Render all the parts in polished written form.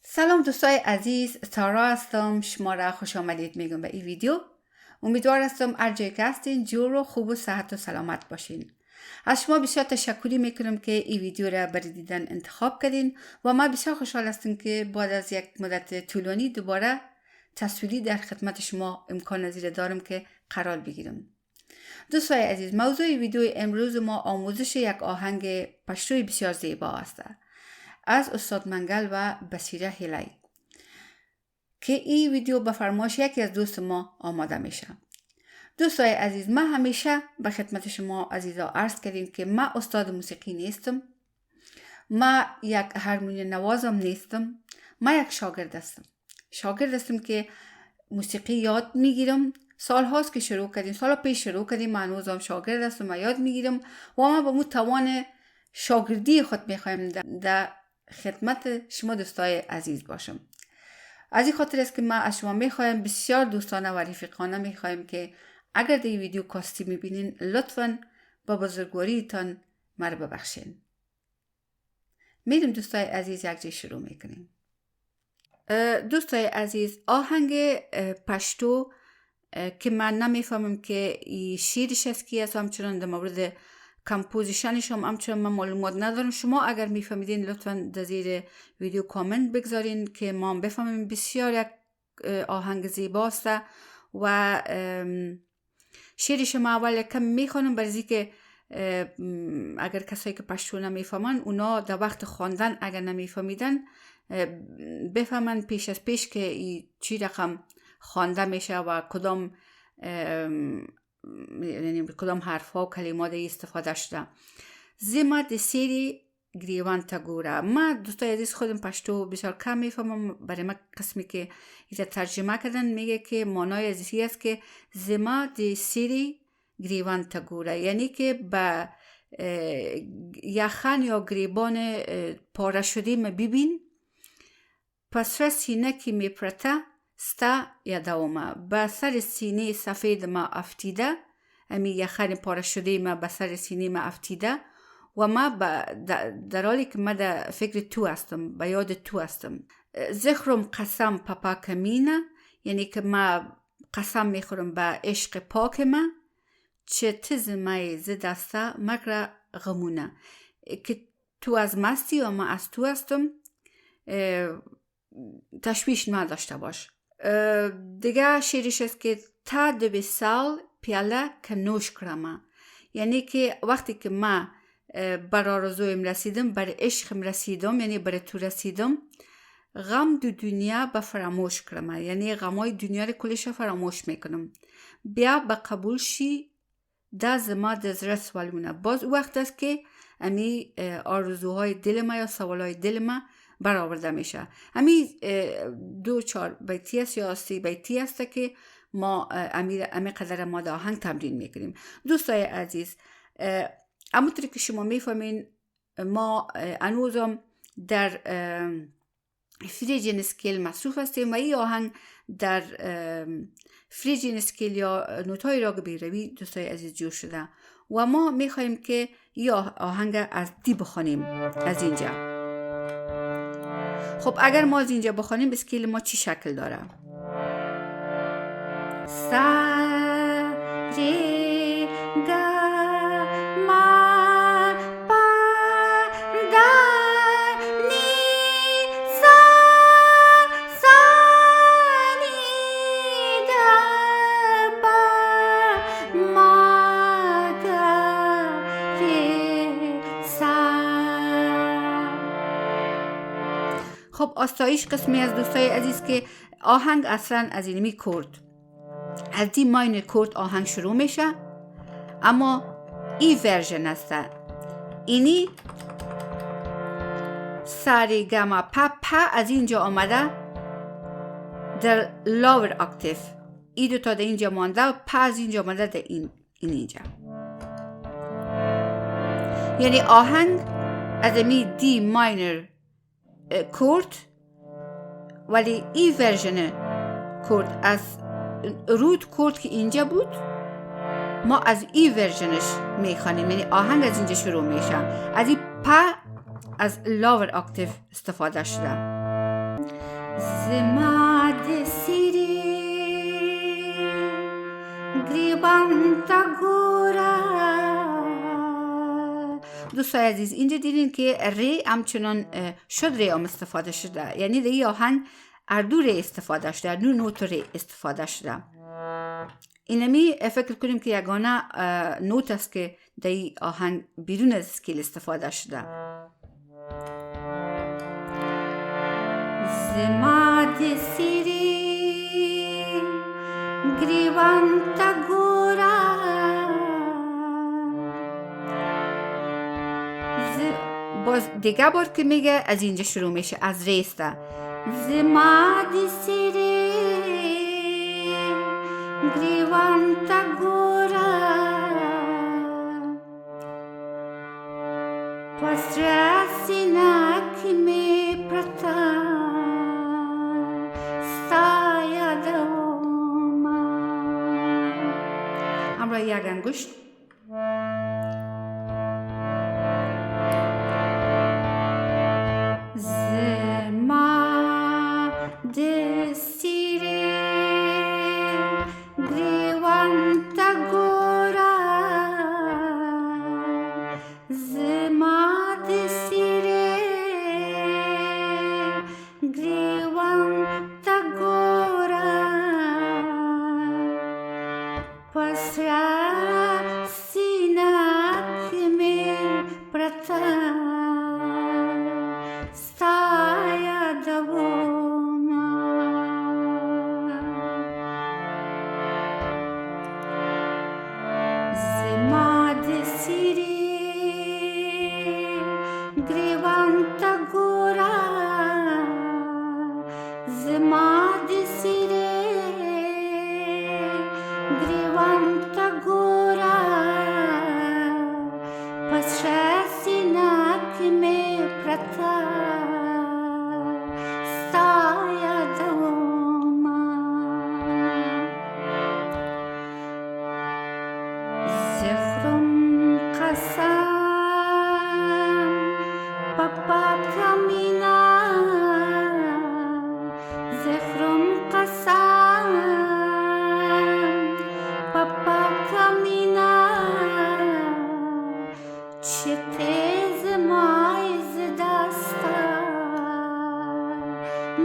سلام دوستای عزیز، سارا هستم. شما را خوش آمدید میگم به این ویدیو. امیدوار هستم هر جایی که هستین جور و خوب و صحت و سلامت باشین. از شما بسیار تشکری میکنم که این ویدیو را برای دیدن انتخاب کردین و ما بسیار خوشحال هستم که بعد از یک مدت طولانی دوباره تصویری در خدمت شما امکان نظیر دارم که قرار بگیرم. دوستای عزیز، موضوع ویدیو امروز ما آموزش یک آهنگ پشتوی بسیار زیبا است از استاد منگل و بصیره هلای که این ویدیو به فرمایش یکی از دوست ما آماده میشه. دوستای عزیز، من همیشه به خدمت شما عزیزا عرض کردیم که من استاد موسیقی نیستم، من یک هارمونی نوازم نیستم، من یک شاگرد هستم که موسیقی یاد میگیرم. سال هاست که شروع کردیم، سال پیش شروع کردیم، من هنوزم شاگرد هستم و یاد میگیرم و من با مو توان شاگردی خود میخوایم در خدمت شما دوستای عزیز باشم. از این خاطر است که ما از شما میخوایم بسیار دوستانه و رفیقانه میخوایم که اگر در این ویدیو کاستی میبینین لطفاً با بزرگواریتان مرا ببخشین. میریم دوستای عزیز یک جای شروع میکنیم. دوستای عزیز، آهنگ پشتو که من نمیفهمم که این شیرش از کی است، همچنان در مورد کمپوزیشنش همچنان من معلومات ندارم. شما اگر میفهمیدین لطفاً در زیر ویدیو کامنت بگذارین که ما بفهمیم. بسیار یک آهنگ زیباست و شیرش ما اول کم میخوانم برای که اگر کسایی که پشتو نمیفهمن اونا در وقت خواندن اگر نمیفهمیدن بفهمن پیش از پیش که چی رقم خوانده میشه و کدام حرف ها و کلمات استفاده شده. زما د سیری گریوان تا گوره. من دوستای عزیز خودم پشتو بسیار کم میفهمم. برای من قسمی که ایتا ترجمه کردن میگه که معنای عزیزی است که زما د سیری گریوان تا گوره، یعنی که به یخن یا گریبان پاره شده ما ببین، پس را سینه که میپرته ستا یادومه. به سر سینه سفید ما افتیده، امی یخن پاره شده ما به سر سینه ما افتیده و ما در حالی که ما در فکر تو هستم، به یاد تو هستم. زخرم قسم پاپا کمینه، یعنی که ما قسم میخورم به عشق پاک ما. چه تز مایه ز داستا مکړه غمونه، که تو از مستی و ما از تو هستم، تشویش نداشته باش. دیگه شیرش است که تا دو بسال پیاله که نوش کرمه، یعنی که وقتی که ما بر آرزویم رسیدم، بر عشقم رسیدم، یعنی بر تو رسیدم، غم دو دنیا به فراموش کرمه، یعنی غمای دنیا رو کلش فراموش میکنم. بیا به قبول شی ده زما ده زره سوالونه. باز وقت است که امی آرزوهای دل ما یا سوالهای دل ما برآورده میشه. امی 2-4 بیتی است یا 3 بیتی است که ما امی قدر ما در آهنگ تمرین میکنیم. دوستای عزیز، همونطوری که شما میفهمین ما هنوزم در فریجین اسکیل مصروف هستیم و این آهنگ در فریجین اسکیل یا نوت‌های راگ بیروی دوستای عزیز جور شده و ما میخوایم که این آهنگ از دی بخونیم از اینجا. خب اگر ما از اینجا بخونیم اسکیل ما چی شکل داره؟ سا ری گا ما پا دا نی سا سا نی دا پا ما گا ری سا. خب آستایش قسمی از دوستای عزیز که آهنگ اصلا از اینمی کرد، از دی ماینر کرد آهنگ شروع میشه، اما ای ورژن است. اینی ساری گما پا از اینجا آمده در لاور اکتیف، ای دو تا در اینجا مانده و پا از اینجا آمده در اینجا. یعنی آهنگ از امی دی ماینر کرد، ولی ای ورژن کرد از رود کرد که اینجا بود، ما از ای ورژنش میخوانیم. یعنی آهنگ از اینجا شروع میشه، از این پا از لاور اکتیف استفاده شده. زماد سیری گریبان تا گورا. دوستای عزیز اینجا دیدین که ری همچنان شد ری هم استفاده شده، یعنی در این آهنگ اردو ری استفاده شده، اردو نوت ری استفاده شده. اینمی فکر کنیم که یگانه نوت است که در این آهنگ بدون از اسکیل استفاده شده. زماد سیری گریوان تا گورا. باز دیگه بار که میگه از اینجا شروع میشه، از ریسته. زماد سیری گریوان تا گورا. پس رسینا که می پرتا سایا دوما. همراه یک انگشت.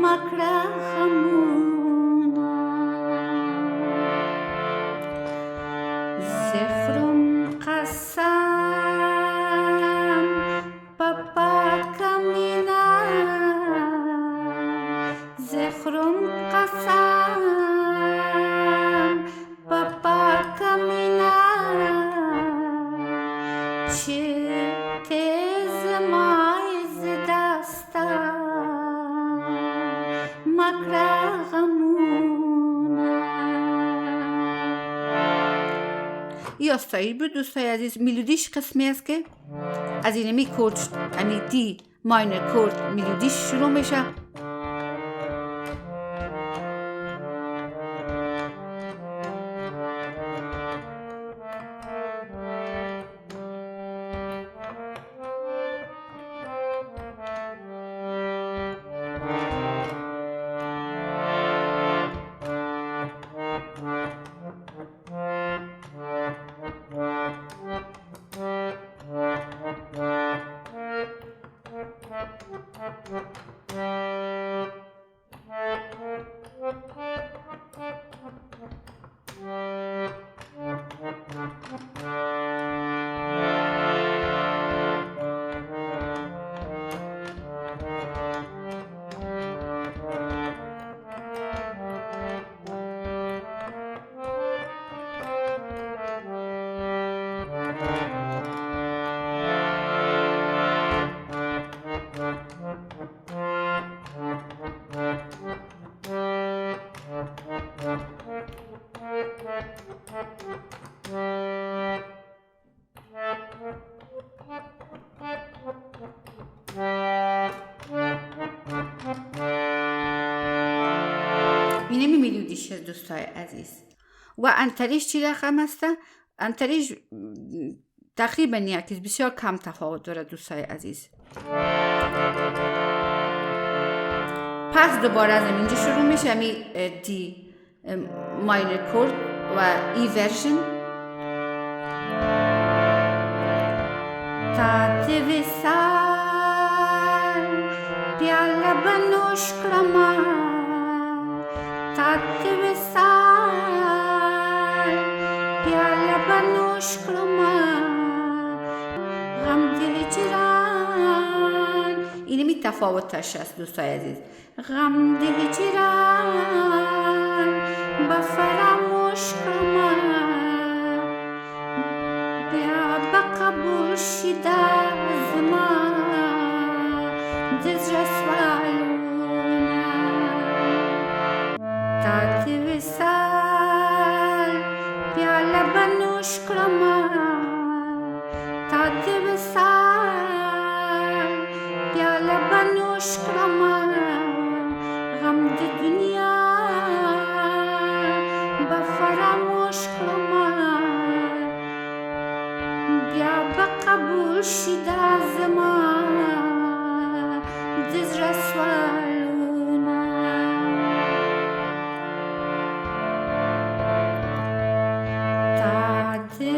مکړه غمونه زخرم قسم پپا کمینا زخرم قسم پپا کمینا چه تیز مایز داستا مکړه غمونه. ای آستایی بود دوستای عزیز. میلودیش قسمی است که از این می کورد، امی دی ماینر کورد میلودیش شروع میشه. اینه می‌بینیدیش دوستای عزیز و انتریش چی رقم هسته؟ انتریش تقریبا یکیز بسیار کم تفاوت داره دوستای عزیز. پس دوباره از اینجا شروع میشه می دی ماینر کورد و ای ورژن تا تی وسال پیاله بنوش کرما تا تی وسال پیاله بنوش کرما غم دل هجران. اینه می تفاوتش است دوستای عزیز. غم دل هجران با فراموش کرما بیا با قبول شده زمان دز رسوالونا تا تی وسال پیاله بنوش کرما تا تی وسال پیاله بنوش کرما غم د دنیا با فراموش کرما بیا با قبول شده زمان دز رسوالونا تا تی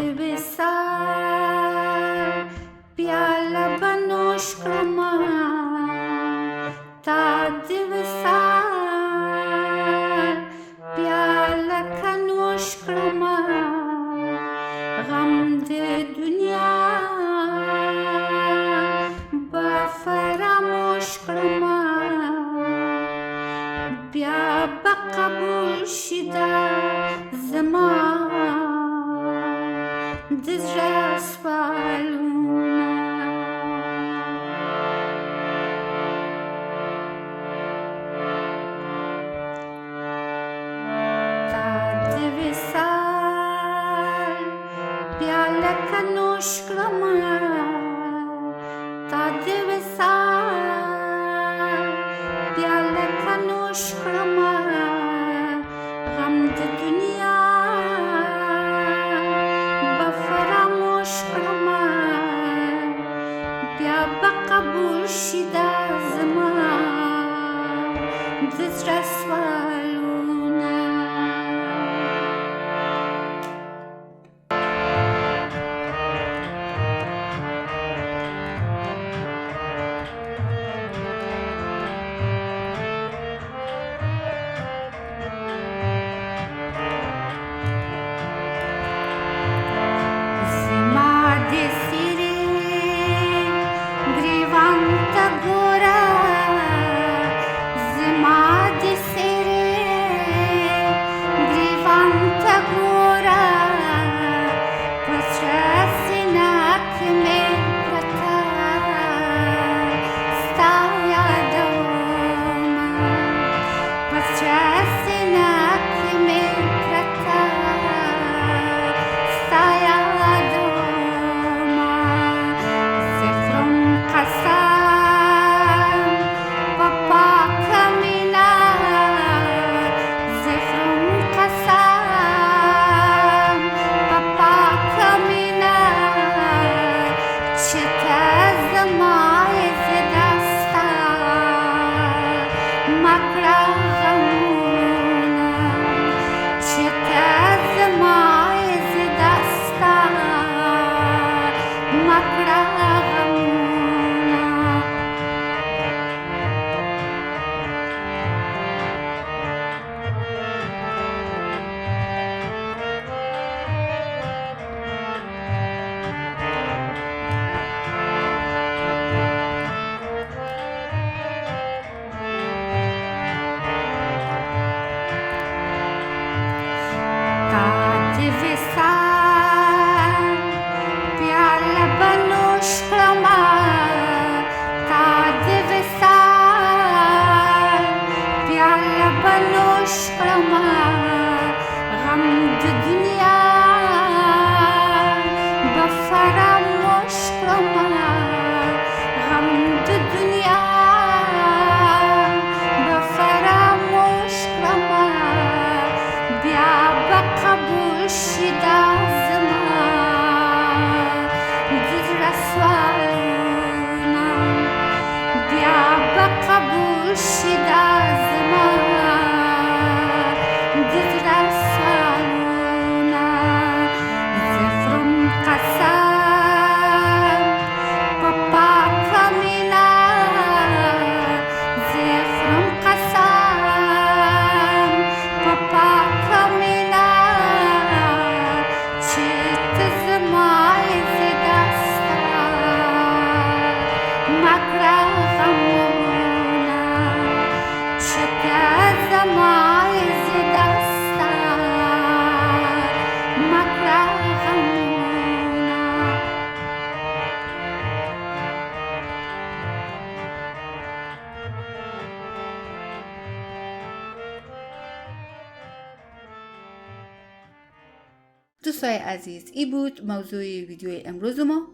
دوستای عزیز، این بود موضوع ویدیوی امروز ما.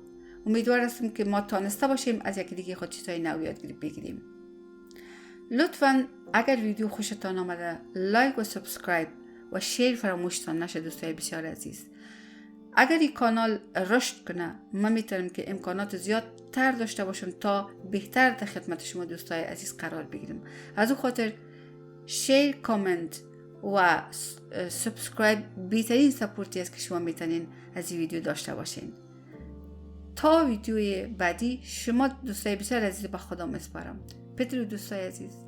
امیدوار هستم که ما تانسته باشیم از یکی دیگه خود چیزای نو یاد بگیریم. لطفاً اگر ویدیو خوشتان آمده لایک و سابسکرایب و شیر فراموشتان نشه دوستای بسیار عزیز. اگر این کانال رشد کنه من میتونم که امکانات زیادتر داشته باشم تا بهتر در خدمت شما دوستای عزیز قرار بگیرم. از او خاطر شیر، کامنت و سابسکرایب بهترین سپورتی است که شما میتونین از این ویدیو داشته باشین. تا ویدیوی بعدی شما دوستای بسیار عزیز به خدا میسپارم. بدرود دوستای عزیز.